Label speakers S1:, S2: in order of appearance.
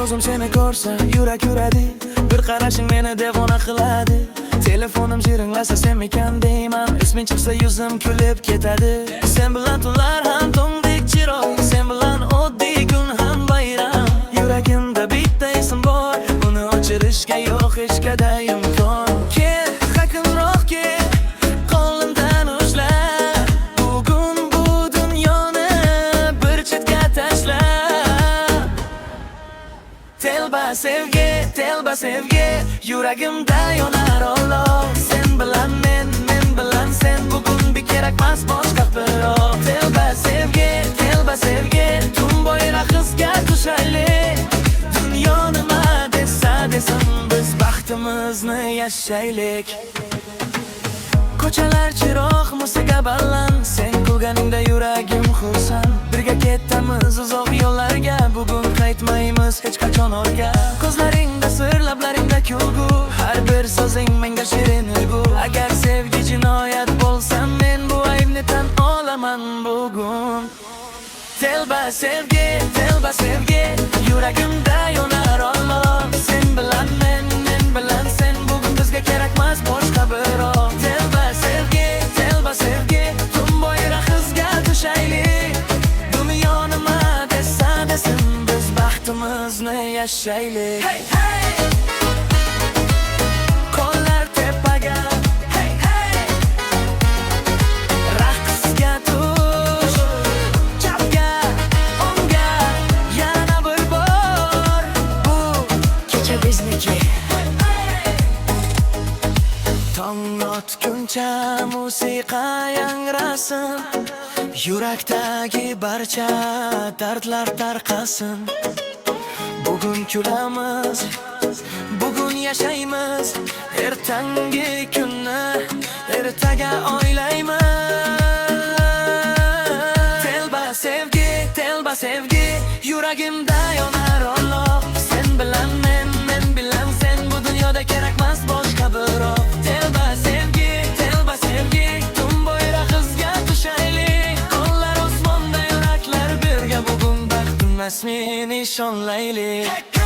S1: ko'zim seni ko'rsa yurak uradi, bir qarashing meni devona qiladi. Telefonim jiringlasa sen ekan deyman, isming chiqsa yuzim kulib ketadi. Sen bilan tunlar ham tongdek chiroy, sen bilan oddiy kun ham bayram. Yuragimda bitta ism bor, uni o'chirishga yo'q hech qanday imkon. Kel, yaqinroq kel, qo'limdan ushla, bugun bu dunyoni bir chetga tashla. Telba sevgi, yuragimda yonar olov. Sen bilan men bilan sen, bugun bir kerakmas boshqa birov. Telba sevgi, tun bo'yra hizga tushaylik. Dunyo nima desa desin, biz baxtimizni yashaylik. Ko'chalar chiroq, musiqa baland, sen kulganingda yuragim xursand. Birga ketamiz uzoq yo'llarga, bugun qaytmaymiz hech qachon ortga. Ko'zlaringda sir, lablaringda kulgu, har bir so'zing menga shirin ulgu. Agar sevgi jinoyat bo'lsa, men bu aybni tan olaman bugun. Telba sevgi, yuragimda yonar olov. Sen bilan men bilan sen, bugun bizga kerakmas boshqa birov. Telba sevgi, tun bo'yra hizga tushaylik. Dunyo nima desa desin, biz baxtimizni yashaylik. Hey hey, qo'llar tepaga, hey hey, raqsga tush, chapga, o'ngga, yana bir bor, bu kecha bizniki. Tong otguncha musiqa yangrasin, yurakdagi barcha dardlar tarqasin. Bugun kulamiz, bugun yashaymiz, ertangi kunni ertaga o'ylaymiz. Telba sevgi, yuragimda yonar olov. Sen bilan men bilan sen, bu dunyoda kerakmas boshqa birov. Telba sevgi, tun bo'yra hizga tushaylik. Qo'llar osmonda, yuraklar birga, bugun baxtimiz nishonlaylik.